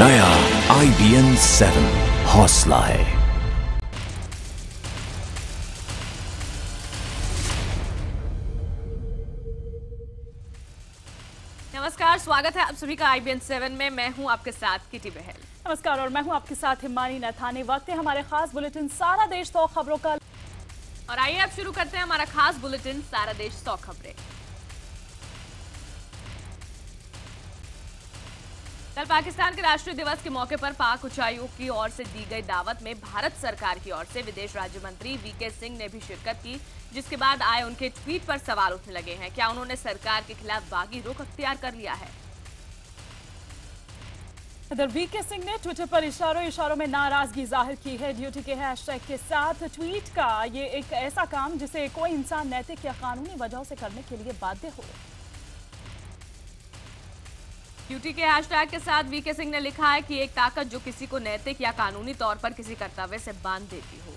नया IBN 7 हौसला है। नमस्कार, स्वागत है आप सभी का IBN 7 में। मैं हूं आपके साथ किटी बहल। नमस्कार और मैं हूं आपके साथ हिमानी नथानी। वक्त है हमारे खास बुलेटिन सारा देश 100 खबरों का। और आइए अब शुरू करते हैं हमारा खास बुलेटिन सारा देश 100 खबरें। कल पाकिस्तान के राष्ट्रीय दिवस के मौके पर पाक उच्चायुक्त की ओर से दी गई दावत में भारत सरकार की ओर से विदेश राज्य मंत्री वीके सिंह ने भी शिरकत की, जिसके बाद आए उनके ट्वीट पर सवाल उठने लगे हैं। क्या उन्होंने सरकार के खिलाफ बागी रुख अख्तियार कर लिया है? इधर वीके सिंह ने ट्विटर पर इशारों में नाराजगी जाहिर की है। ड्यूटी के हैशटैग के साथ ट्वीट का ये एक ऐसा काम जिसे कोई इंसान नैतिक या कानूनी वजहों से करने के लिए बाध्य हो। ड्यूटी के हैशटैग के साथ वीके सिंह ने लिखा है कि एक ताकत जो किसी को नैतिक या कानूनी तौर पर किसी कर्तव्य से बांध देती हो।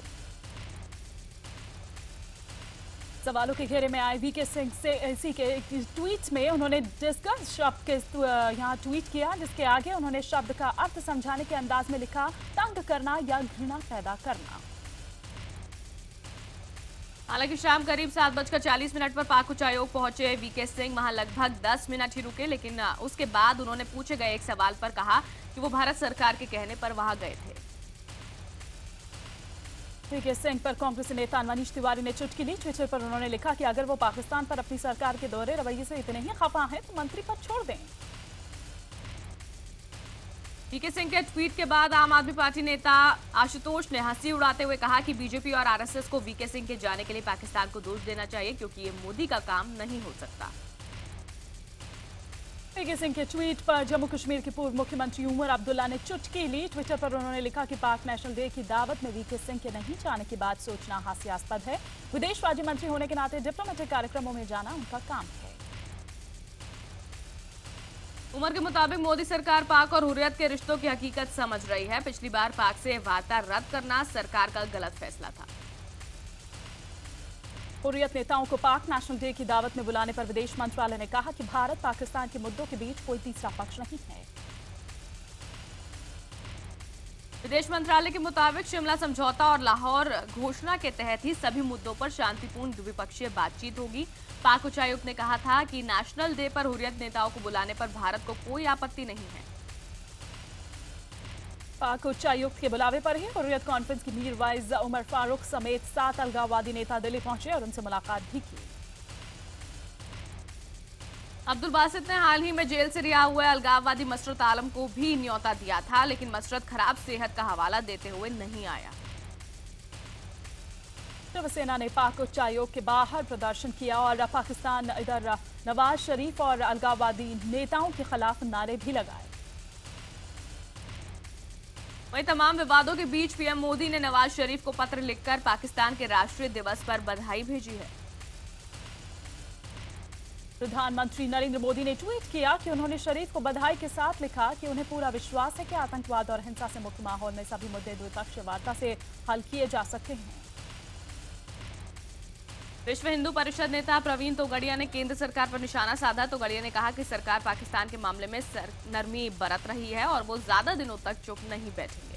सवालों के घेरे में आए वीके सिंह से इसी के ट्वीट में उन्होंने डिस्कस शब्द के यहाँ ट्वीट किया, जिसके आगे उन्होंने शब्द का अर्थ समझाने के अंदाज में लिखा, तंग करना या घृणा पैदा करना। हालांकि शाम करीब 7:40 पर पाक उच्चायोग पहुंचे वीके सिंह वहां लगभग 10 मिनट ही रुके, लेकिन उसके बाद उन्होंने पूछे गए एक सवाल पर कहा कि वो भारत सरकार के कहने पर वहां गए थे। वीके सिंह पर कांग्रेस नेता मनीष तिवारी ने चुटकी ली। ट्विटर पर उन्होंने लिखा कि अगर वो पाकिस्तान पर अपनी सरकार के दोहरे रवैये से इतने ही खफा हैं तो मंत्री पद छोड़ दें। वीके सिंह के ट्वीट के बाद आम आदमी पार्टी नेता आशुतोष ने हंसी उड़ाते हुए कहा कि बीजेपी और आरएसएस को वीके सिंह के जाने के लिए पाकिस्तान को दोष देना चाहिए, क्योंकि ये मोदी का काम नहीं हो सकता। वीके सिंह के ट्वीट पर जम्मू कश्मीर के पूर्व मुख्यमंत्री उमर अब्दुल्ला ने चुटकी ली। ट्विटर पर उन्होंने लिखा कि पाक नेशनल डे की दावत में वीके सिंह के नहीं जाने की बात सोचना हास्यास्पद है। विदेश राज्य मंत्री होने के नाते डिप्लोमेटिक कार्यक्रमों में जाना उनका काम है। उमर के मुताबिक मोदी सरकार पाक और हुर्रियत के रिश्तों की हकीकत समझ रही है। पिछली बार पाक से वार्ता रद्द करना सरकार का गलत फैसला था। हुर्रियत नेताओं को पाक नेशनल डे की दावत में बुलाने पर विदेश मंत्रालय ने कहा कि भारत पाकिस्तान के मुद्दों के बीच कोई तीसरा पक्ष नहीं है। विदेश मंत्रालय के मुताबिक शिमला समझौता और लाहौर घोषणा के तहत ही सभी मुद्दों पर शांतिपूर्ण द्विपक्षीय बातचीत होगी। पाक उच्चायुक्त ने कहा था कि नेशनल डे पर हुर्रियत नेताओं को बुलाने पर भारत को कोई आपत्ति नहीं है। पाक उच्चायुक्त के बुलावे पर ही हुर्रियत कॉन्फ्रेंस की मीरवाइज उमर फारूक समेत 7 अलगाववादी नेता दिल्ली पहुंचे और उनसे मुलाकात भी की। अब्दुल बासित ने हाल ही में जेल से रिहा हुए अलगाववादी मसरत आलम को भी न्योता दिया था, लेकिन मसरत खराब सेहत का हवाला देते हुए नहीं आया। शिवसेना ने पाक उच्चायोग के बाहर प्रदर्शन किया और पाकिस्तान इधर नवाज शरीफ और अलगाववादी नेताओं के खिलाफ नारे भी लगाए। वहीं तमाम विवादों के बीच पीएम मोदी ने नवाज शरीफ को पत्र लिखकर पाकिस्तान के राष्ट्रीय दिवस पर बधाई भेजी है। प्रधानमंत्री नरेंद्र मोदी ने ट्वीट किया कि उन्होंने शरीफ को बधाई के साथ लिखा कि उन्हें पूरा विश्वास है कि आतंकवाद और हिंसा से मुक्त माहौल में सभी मुद्दे द्विपक्षीय वार्ता से हल किए जा सकते हैं। विश्व हिंदू परिषद नेता प्रवीण तोगड़िया ने केंद्र सरकार पर निशाना साधा। तोगड़िया ने कहा कि सरकार पाकिस्तान के मामले में नरमी बरत रही है और वो ज्यादा दिनों तक चुप नहीं बैठेंगे।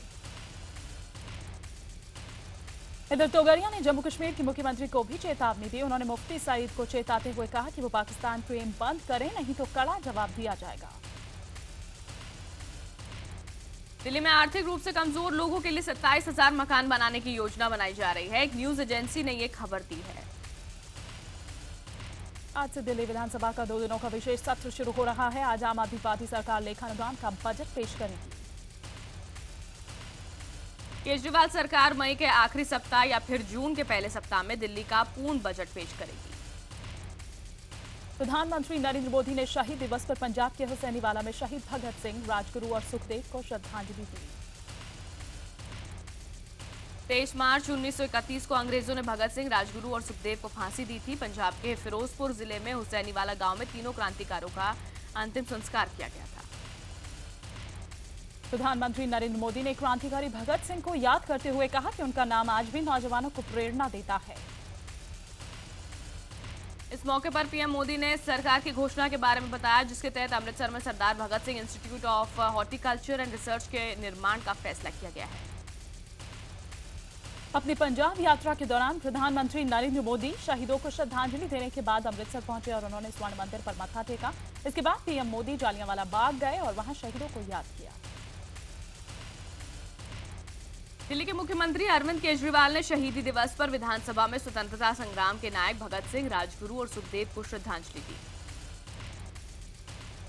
इधर तोगड़िया ने जम्मू कश्मीर के मुख्यमंत्री को भी चेतावनी दी। उन्होंने मुफ्ती सईद को चेताते हुए कहा कि वो पाकिस्तान प्रेम बंद करें, नहीं तो कड़ा जवाब दिया जाएगा। दिल्ली में आर्थिक रूप से कमजोर लोगों के लिए 27,000 मकान बनाने की योजना बनाई जा रही है। एक न्यूज एजेंसी ने ये खबर दी है। आज से दिल्ली विधानसभा का 2 दिनों का विशेष सत्र शुरू हो रहा है। आज आम आदमी पार्टी सरकार लेखानुदान का बजट पेश करेगी। केजरीवाल सरकार मई के आखिरी सप्ताह या फिर जून के पहले सप्ताह में दिल्ली का पूर्ण बजट पेश करेगी। प्रधानमंत्री नरेंद्र मोदी ने शहीद दिवस पर पंजाब के हुसैनीवाला में शहीद भगत सिंह, राजगुरु और सुखदेव को श्रद्धांजलि दी। 23 मार्च 1931 को अंग्रेजों ने भगत सिंह, राजगुरु और सुखदेव को फांसी दी थी। पंजाब के फिरोजपुर जिले में हुसैनीवाला गांव में तीनों क्रांतिकारों का अंतिम संस्कार किया गया था। प्रधानमंत्री नरेंद्र मोदी ने क्रांतिकारी भगत सिंह को याद करते हुए कहा कि उनका नाम आज भी नौजवानों को प्रेरणा देता है। इस मौके पर पीएम मोदी ने सरकार की घोषणा के बारे में बताया, जिसके तहत अमृतसर में Sardar Bhagat Singh institute of horticulture and research के निर्माण का फैसला किया गया है। अपनी पंजाब यात्रा के दौरान प्रधानमंत्री नरेंद्र मोदी शहीदों को श्रद्धांजलि देने के बाद अमृतसर पहुंचे और उन्होंने स्वर्ण मंदिर पर मत्था टेका। इसके बाद पीएम मोदी जालियांवाला बाग गए और वहां शहीदों को याद किया। दिल्ली के मुख्यमंत्री अरविंद केजरीवाल ने शहीदी दिवस पर विधानसभा में स्वतंत्रता संग्राम के नायक भगत सिंह, राजगुरु और सुखदेव को श्रद्धांजलि दी।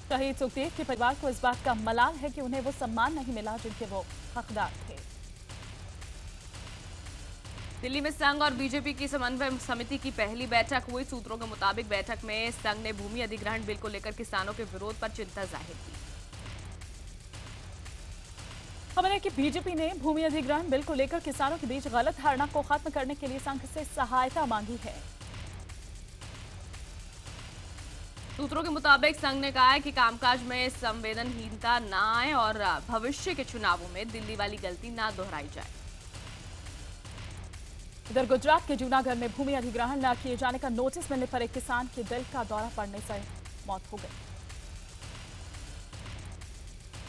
शहीद सुखदेव के परिवार को इस बात का मलाल है कि उन्हें वो सम्मान नहीं मिला जिनके वो हकदार थे। दिल्ली में संघ और बीजेपी की समन्वय समिति की पहली बैठक हुई। सूत्रों के मुताबिक बैठक में संघ ने भूमि अधिग्रहण बिल को लेकर किसानों के विरोध पर चिंता जाहिर की। खबर है कि बीजेपी ने भूमि अधिग्रहण बिल को लेकर किसानों के बीच गलत धारणा को खत्म करने के लिए संघ से सहायता मांगी है। सूत्रों के मुताबिक संघ ने कहा है कि कामकाज में संवेदनहीनता न आए और भविष्य के चुनावों में दिल्ली वाली गलती न दोहराई जाए। इधर गुजरात के जूनागढ़ में भूमि अधिग्रहण न किए जाने का नोटिस मिलने पर एक किसान के दिल का दौरा पड़ने से मौत हो गई।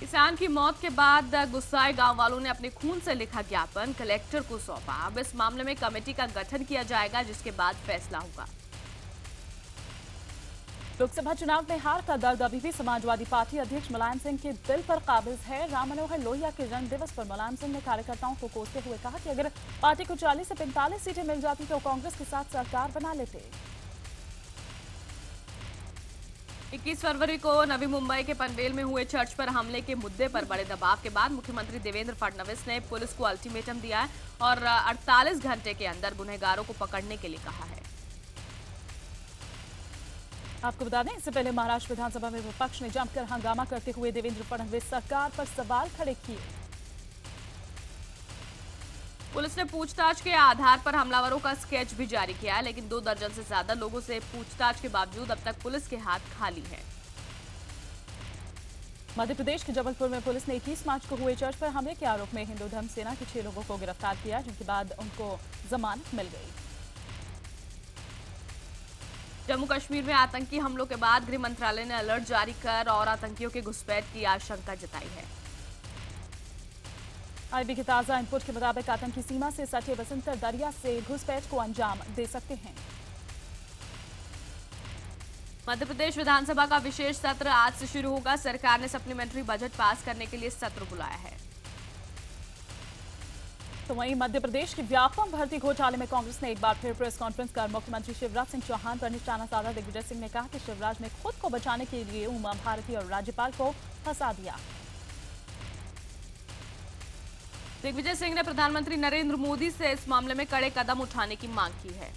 किसान की मौत के बाद गुस्साए गांव वालों ने अपने खून से लिखा ज्ञापन कलेक्टर को सौंपा। अब इस मामले में कमेटी का गठन किया जाएगा, जिसके बाद फैसला होगा। लोकसभा चुनाव में हार का दर्द अभी भी समाजवादी पार्टी अध्यक्ष मुलायम सिंह के दिल पर काबिज है। राम मनोहर लोहिया के जन्म दिवस पर मुलायम सिंह ने कार्यकर्ताओं को कोसते हुए कहा कि अगर पार्टी को 40 से 45 सीटें मिल जाती तो कांग्रेस के साथ सरकार बना लेते। 21 फरवरी को नवी मुंबई के पनवेल में हुए चर्च पर हमले के मुद्दे पर बड़े दबाव के बाद मुख्यमंत्री देवेंद्र फडणवीस ने पुलिस को अल्टीमेटम दिया है और 48 घंटे के अंदर गुनहगारों को पकड़ने के लिए कहा है। आपको बता दें, इससे पहले महाराष्ट्र विधानसभा में विपक्ष ने जमकर हंगामा करते हुए देवेंद्र फडणवीस सरकार पर सवाल खड़े किए। पुलिस ने पूछताछ के आधार पर हमलावरों का स्केच भी जारी किया है, लेकिन 2 दर्जन से ज्यादा लोगों से पूछताछ के बावजूद अब तक पुलिस के हाथ खाली है। मध्य प्रदेश के जबलपुर में पुलिस ने 21 मार्च को हुए चर्च पर हमले के आरोप में हिंदू धर्म सेना के 6 लोगों को गिरफ्तार किया, जिनके बाद उनको जमानत मिल गई। जम्मू कश्मीर में आतंकी हमलों के बाद गृह मंत्रालय ने अलर्ट जारी कर और आतंकियों के घुसपैठ की आशंका जताई है। आईबी के ताजा इनपुट के मुताबिक आतंकी सीमा से सटे बसंतर दरिया से घुसपैठ को अंजाम दे सकते हैं। मध्य प्रदेश विधानसभा का विशेष सत्र आज से शुरू होगा। सरकार ने सप्लीमेंट्री बजट पास करने के लिए सत्र बुलाया है। तो वहीं मध्य प्रदेश के व्यापम भर्ती घोटाले में कांग्रेस ने एक बार फिर प्रेस कॉन्फ्रेंस कर मुख्यमंत्री शिवराज सिंह चौहान पर निशाना साधा। दिग्विजय सिंह ने कहा कि शिवराज ने खुद को बचाने के लिए उमा भारती और राज्यपाल को फंसा दिया। दिग्विजय सिंह ने प्रधानमंत्री नरेंद्र मोदी से इस मामले में कड़े कदम उठाने की मांग की है।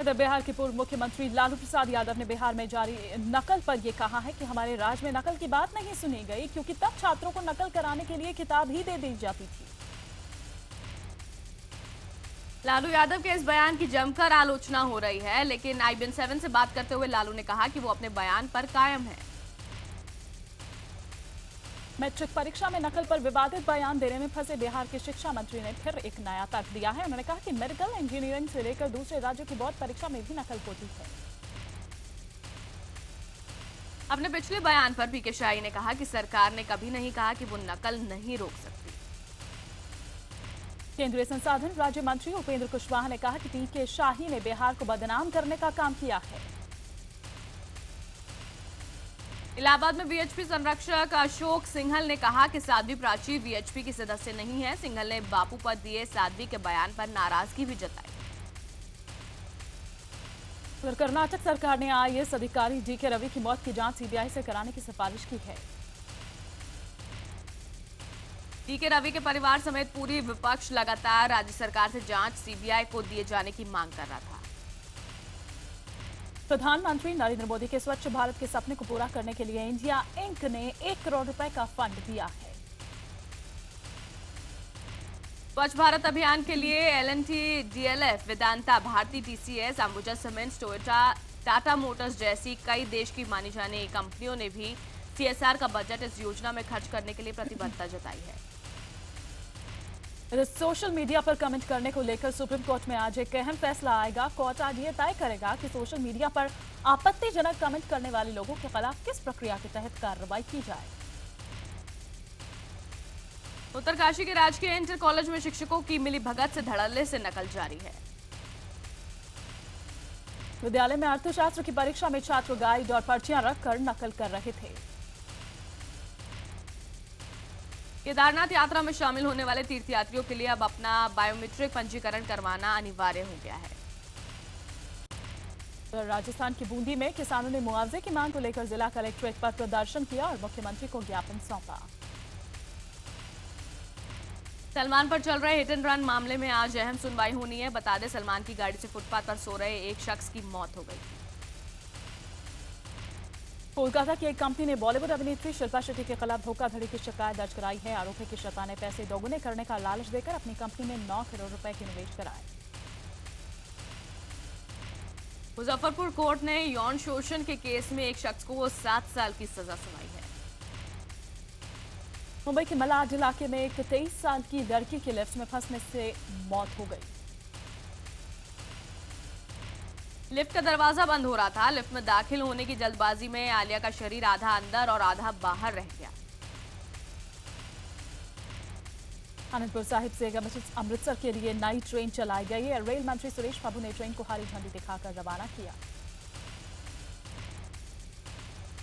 इधर बिहार के पूर्व मुख्यमंत्री लालू प्रसाद यादव ने बिहार में जारी नकल पर यह कहा है कि हमारे राज्य में नकल की बात नहीं सुनी गई, क्योंकि तब छात्रों को नकल कराने के लिए किताब ही दे दी जाती थी। लालू यादव के इस बयान की जमकर आलोचना हो रही है, लेकिन IBN 7 से बात करते हुए लालू ने कहा कि वो अपने बयान पर कायम है। मैट्रिक परीक्षा में नकल पर विवादित बयान देने में फंसे बिहार के शिक्षा मंत्री ने फिर एक नया तर्क दिया है। उन्होंने कहा कि मेडिकल इंजीनियरिंग से लेकर दूसरे राज्यों की बोर्ड परीक्षा में भी नकल होती है। अपने पिछले बयान पर पीके शाही ने कहा कि सरकार ने कभी नहीं कहा कि वो नकल नहीं रोक सकती। केंद्रीय संसाधन राज्य मंत्री उपेंद्र कुशवाहा ने कहा कि पीके शाही ने बिहार को बदनाम करने का काम किया है। इलाहाबाद में वीएचपी संरक्षक अशोक सिंघल ने कहा कि साध्वी प्राची वीएचपी की सदस्य नहीं है। सिंघल ने बापू पर दिए साध्वी के बयान पर नाराजगी भी जताई। कर्नाटक सरकार ने IAS अधिकारी DK रवि की मौत की जांच CBI से कराने की सिफारिश की है। DK रवि के परिवार समेत पूरी विपक्ष लगातार राज्य सरकार से जांच CBI को दिए जाने की मांग कर रहा था। प्रधानमंत्री नरेंद्र मोदी के स्वच्छ भारत के सपने को पूरा करने के लिए इंडिया इंक ने 1 करोड़ रुपए का फंड दिया है। स्वच्छ भारत अभियान के लिए L&T DLF, Vedanta, Bharti TCS, Ambuja Cements, Toyota, Tata Motors जैसी कई देश की मानी जाने कंपनियों ने भी CSR का बजट इस योजना में खर्च करने के लिए प्रतिबद्धता जताई है। सोशल मीडिया पर कमेंट करने को लेकर सुप्रीम कोर्ट में आज एक अहम फैसला आएगा। कोर्ट आज ये तय करेगा कि सोशल मीडिया पर आपत्तिजनक कमेंट करने वाले लोगों के खिलाफ किस प्रक्रिया के तहत कार्रवाई की जाए। उत्तरकाशी के राजकीय इंटर कॉलेज में शिक्षकों की मिलीभगत से धड़ल्ले से नकल जारी है। विद्यालय में अर्थशास्त्र की परीक्षा में छात्र गाइड और पर्चियां रखकर नकल कर रहे थे। केदारनाथ यात्रा में शामिल होने वाले तीर्थयात्रियों के लिए अब अपना बायोमेट्रिक पंजीकरण करवाना अनिवार्य हो गया है। राजस्थान की बूंदी में किसानों ने मुआवजे की मांग को लेकर जिला कलेक्ट्रेट पर प्रदर्शन किया और मुख्यमंत्री को ज्ञापन सौंपा। सलमान पर चल रहे हिट एंड रन मामले में आज अहम सुनवाई होनी है। बता दें, सलमान की गाड़ी से फुटपाथ पर सो रहे एक शख्स की मौत हो गई। कोलकाता की एक कंपनी ने बॉलीवुड अभिनेत्री शिल्पा शेट्टी के खिलाफ धोखाधड़ी की शिकायत दर्ज कराई है। आरोप है कि शिल्पा ने पैसे दोगुने करने का लालच देकर अपनी कंपनी में 9 करोड़ रुपए के निवेश कराए। मुजफ्फरपुर कोर्ट ने यौन शोषण के केस में एक शख्स को 7 साल की सजा सुनाई है। मुंबई के मलाड इलाके में एक 23 साल की लड़की की लिफ्ट में फंसने से मौत हो गई। लिफ्ट का दरवाजा बंद हो रहा था। लिफ्ट में दाखिल होने की जल्दबाजी में आलिया का शरीर आधा अंदर और आधा बाहर रह गया। आनंदपुर साहिब से अमृतसर के लिए नई ट्रेन चलाई गई है। रेल मंत्री सुरेश प्रभु ने ट्रेन को हरी झंडी दिखाकर रवाना किया।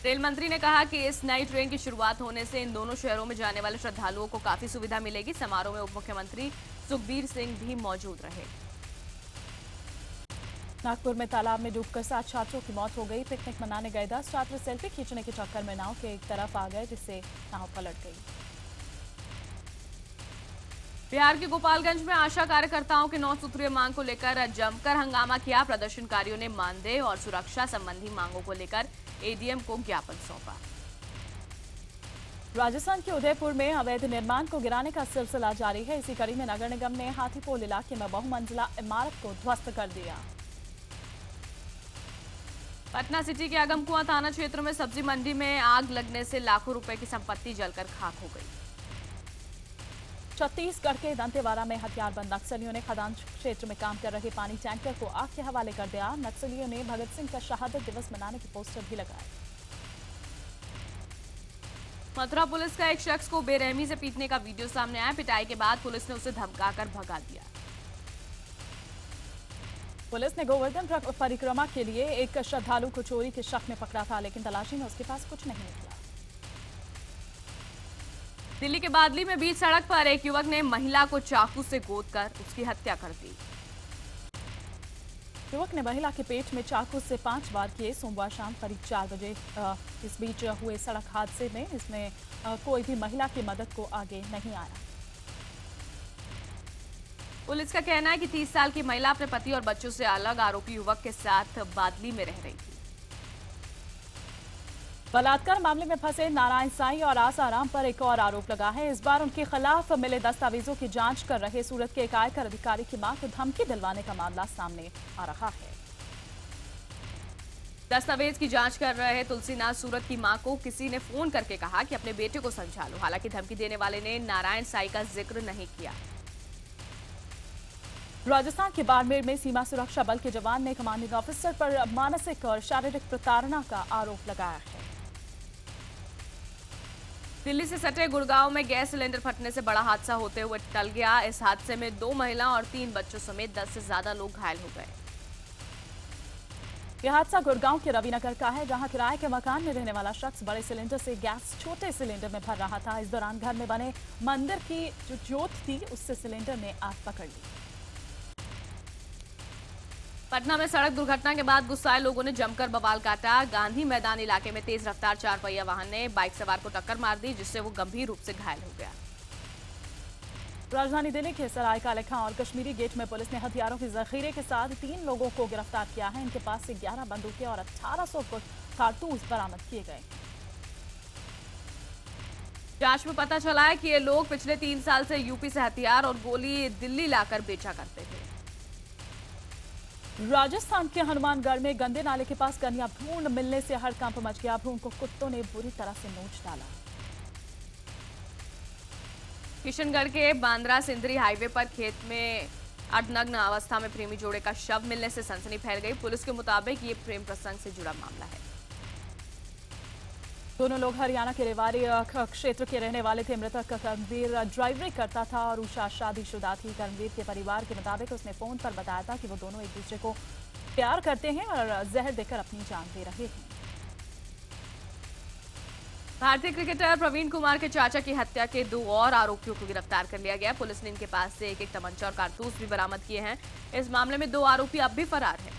रेल मंत्री ने कहा कि इस नई ट्रेन की शुरुआत होने से इन दोनों शहरों में जाने वाले श्रद्धालुओं को काफी सुविधा मिलेगी। समारोह में उप मुख्यमंत्री सुखबीर सिंह भी मौजूद रहे। नागपुर में तालाब में डूबकर 7 छात्रों की मौत हो गई। पिकनिक मनाने गए 10 छात्र सेल्फी खींचने के चक्कर में नाव के एक तरफ आ गए, जिससे नाव पलट गई। बिहार के गोपालगंज में आशा कार्यकर्ताओं के 9 सूत्रीय मांग को लेकर जमकर हंगामा किया। प्रदर्शनकारियों ने मानदेय और सुरक्षा संबंधी मांगों को लेकर एडीएम को ज्ञापन सौंपा। राजस्थान के उदयपुर में अवैध निर्माण को गिराने का सिलसिला जारी है। इसी कड़ी में नगर निगम ने हाथीपोल इलाके में बहुमंजिला इमारत को ध्वस्त कर दिया। पटना सिटी के अगमकुआं थाना क्षेत्र में सब्जी मंडी में आग लगने से लाखों रुपए की संपत्ति जलकर खाक हो गई। छत्तीसगढ़ के दंतेवाड़ा में हथियारबंद नक्सलियों ने खदान क्षेत्र में काम कर रहे पानी टैंकर को आग के हवाले कर दिया। नक्सलियों ने भगत सिंह का शहादत दिवस मनाने के पोस्टर भी लगाए। मथुरा पुलिस का एक शख्स को बेरहमी से पीटने का वीडियो सामने आया। पिटाई के बाद पुलिस ने उसे धमकाकर भगा दिया। पुलिस ने गोवर्धन परिक्रमा के लिए एक श्रद्धालु को चोरी के शक में पकड़ा था, लेकिन तलाशी में उसके पास कुछ नहीं निकला। दिल्ली के बादली में बीच सड़क पर एक युवक ने महिला को चाकू से गोदकर उसकी हत्या कर दी। युवक ने महिला के पेट में चाकू से 5 वार किए। सोमवार शाम करीब 4 बजे इस बीच हुए सड़क हादसे में इसमें कोई भी महिला की मदद को आगे नहीं आया। पुलिस का कहना है कि 30 साल की महिला अपने पति और बच्चों से अलग आरोपी युवक के साथ बादली में रह रही थी। बलात्कार मामले में फंसे नारायण साईं और आसाराम पर एक और आरोप लगा है। इस बार उनके खिलाफ मिले दस्तावेजों की जांच कर रहे सूरत के एक आयकर अधिकारी की मां को धमकी दिलवाने का मामला सामने आ रहा है। दस्तावेज की जांच कर रहे तुलसीनाथ सूरत की मां को किसी ने फोन करके कहा कि अपने बेटे को समझा लो। हालांकि धमकी देने वाले ने नारायण साईं का जिक्र नहीं किया। राजस्थान के बाड़मेर में सीमा सुरक्षा बल के जवान ने कमांडिंग ऑफिसर पर मानसिक और शारीरिक प्रताड़ना का आरोप लगाया है। दिल्ली से सटे गुड़गांव में गैस सिलेंडर फटने से बड़ा हादसा होते हुए टल गया। इस हादसे में 2 महिला और 3 बच्चों समेत 10 से ज्यादा लोग घायल हो गए। यह हादसा गुड़गांव के रविनगर का है, जहां किराए के मकान में रहने वाला शख्स बड़े सिलेंडर से गैस छोटे सिलेंडर में भर रहा था। इस दौरान घर में बने मंदिर की जो ज्योत थी उससे सिलेंडर ने आग पकड़ ली। पटना में सड़क दुर्घटना के बाद गुस्साए लोगों ने जमकर बवाल काटा। गांधी मैदान इलाके में तेज रफ्तार 4 पहिया वाहन ने बाइक सवार को टक्कर मार दी, जिससे वो गंभीर रूप से घायल हो गया। राजधानी दिल्ली के सराय काले खां और कश्मीरी गेट में पुलिस ने हथियारों के जखीरे के साथ 3 लोगों को गिरफ्तार किया है। इनके पास से 11 बंदूकें और 1800 कारतूस बरामद किए गए। जांच में पता चला है कि ये लोग पिछले 3 साल से यूपी से हथियार और गोली दिल्ली लाकर बेचा करते थे। राजस्थान के हनुमानगढ़ में गंदे नाले के पास कन्या भ्रूण मिलने से हड़कंप मच गया। भ्रूण को कुत्तों ने बुरी तरह से नोच डाला। किशनगढ़ के बांद्रा सिंदरी हाईवे पर खेत में अर्धनग्न अवस्था में प्रेमी जोड़े का शव मिलने से सनसनी फैल गई। पुलिस के मुताबिक ये प्रेम प्रसंग से जुड़ा मामला है। दोनों लोग हरियाणा के रेवाड़ी क्षेत्र के रहने वाले थे। मृतक कर्मवीर ड्राइवरी करता था और उषा शादीशुदा थी। कर्मवीर के परिवार के मुताबिक उसने फोन पर बताया था कि वो दोनों एक दूसरे को प्यार करते हैं और जहर देकर अपनी जान दे रहे हैं। भारतीय क्रिकेटर प्रवीण कुमार के चाचा की हत्या के 2 और आरोपियों को गिरफ्तार कर लिया गया। पुलिस ने इनके पास से एक तमंचा और कारतूस भी बरामद किए हैं। इस मामले में 2 आरोपी अब भी फरार हैं।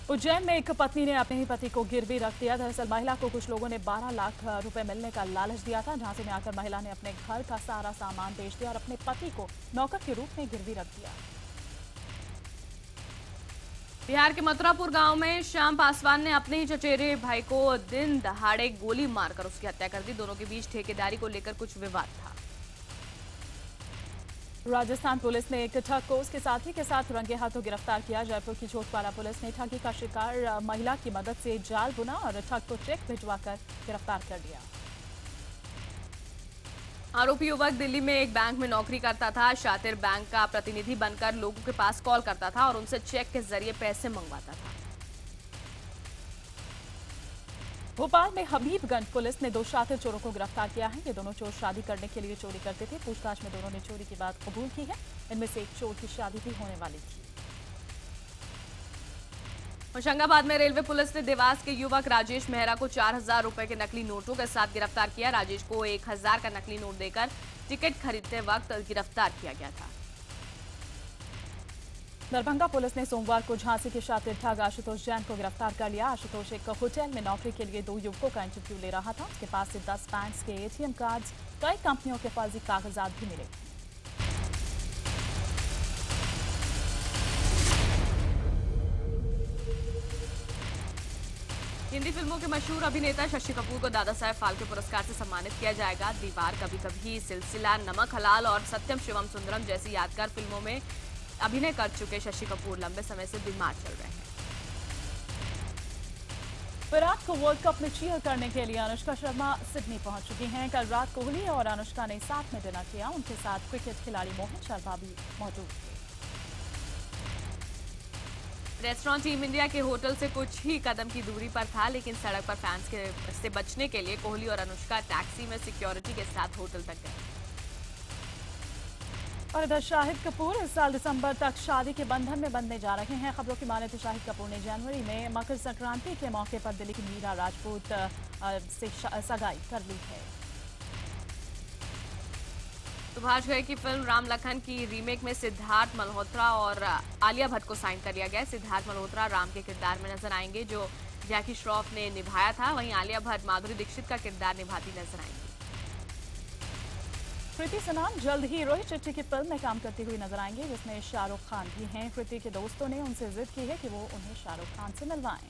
उज्जैन में एक पत्नी ने अपने ही पति को गिरवी रख दिया। दरअसल महिला को कुछ लोगों ने 12 लाख रुपए मिलने का लालच दिया था। झांसे में आकर महिला ने अपने घर का सारा सामान बेच दिया और अपने पति को नौकर के रूप में गिरवी रख दिया। बिहार के मथुरापुर गांव में श्याम पासवान ने अपने ही चचेरे भाई को दिन दहाड़े गोली मारकर उसकी हत्या कर दी। दोनों के बीच ठेकेदारी को लेकर कुछ विवाद था। राजस्थान पुलिस ने एक ठग को उसके साथी के साथ रंगे हाथों गिरफ्तार किया। जयपुर की चोटपाला पुलिस ने ठगी का शिकार महिला की मदद से जाल बुना और ठग को चेक भिजवाकर गिरफ्तार कर लिया। आरोपी युवक दिल्ली में एक बैंक में नौकरी करता था। शातिर बैंक का प्रतिनिधि बनकर लोगों के पास कॉल करता था और उनसे चेक के जरिए पैसे मंगवाता था। भोपाल में हबीबगंज पुलिस ने 2 शातिर चोरों को गिरफ्तार किया है। ये दोनों चोर शादी करने के लिए चोरी करते थे। पूछताछ में दोनों ने चोरी की बात कबूल की है। इनमें से एक चोर की शादी भी होने वाली थी। होशंगाबाद में रेलवे पुलिस ने देवास के युवक राजेश मेहरा को 4000 रुपए के नकली नोटों के साथ गिरफ्तार किया। राजेश को 1000 का नकली नोट देकर टिकट खरीदते वक्त गिरफ्तार किया गया था। दरभंगा पुलिस ने सोमवार को झांसी के शातिर ठग आशुतोष जैन को गिरफ्तार कर लिया। आशुतोष एक होटल में नौकरी के लिए 2 युवकों का इंटरव्यू ले रहा था। उसके पास से 10 बैंक्स के ATM कार्ड्स, कई कंपनियों के फर्जी कागजात भी मिले। हिंदी फिल्मों के मशहूर अभिनेता शशि कपूर को दादा साहेब फाल्के पुरस्कार से सम्मानित किया जाएगा। दीवार, कभी कभी, सिलसिला, नमक हलाल और सत्यम शिवम सुंदरम जैसी यादगार फिल्मों में अभिनय कर चुके शशि कपूर लंबे समय से बीमार चल रहे हैं। विराट को वर्ल्ड कप में चीयर करने के लिए अनुष्का शर्मा सिडनी पहुंच चुकी हैं। कल रात कोहली और अनुष्का ने साथ में डिनर किया। उनके साथ क्रिकेट खिलाड़ी मोहित शर्मा भी मौजूद थे। रेस्टोरेंट टीम इंडिया के होटल से कुछ ही कदम की दूरी पर था, लेकिन सड़क पर फैंस से बचने के लिए कोहली और अनुष्का टैक्सी में सिक्योरिटी के साथ होटल तक गए। और इधर शाहिद कपूर इस साल दिसंबर तक शादी के बंधन में बंधने जा रहे हैं। खबरों की माने तो शाहिद कपूर ने जनवरी में मकर संक्रांति के मौके पर दिल्ली की मीरा राजपूत से सगाई कर ली है। सुभाष घई की फिल्म राम लखन की रीमेक में सिद्धार्थ मल्होत्रा और आलिया भट्ट को साइन कर लिया गया। सिद्धार्थ मल्होत्रा राम के किरदार में नजर आएंगे जो जैकी श्रॉफ ने निभाया था। वहीं आलिया भट्ट माधुरी दीक्षित का किरदार निभाती नजर आएंगी। कृति सनन जल्द ही रोहित शेट्टी की फिल्म में काम करती हुई नजर आएंगे, जिसमें शाहरुख खान भी हैं। कृति के दोस्तों ने उनसे जिद की है कि वो उन्हें शाहरुख खान से मिलवाएं।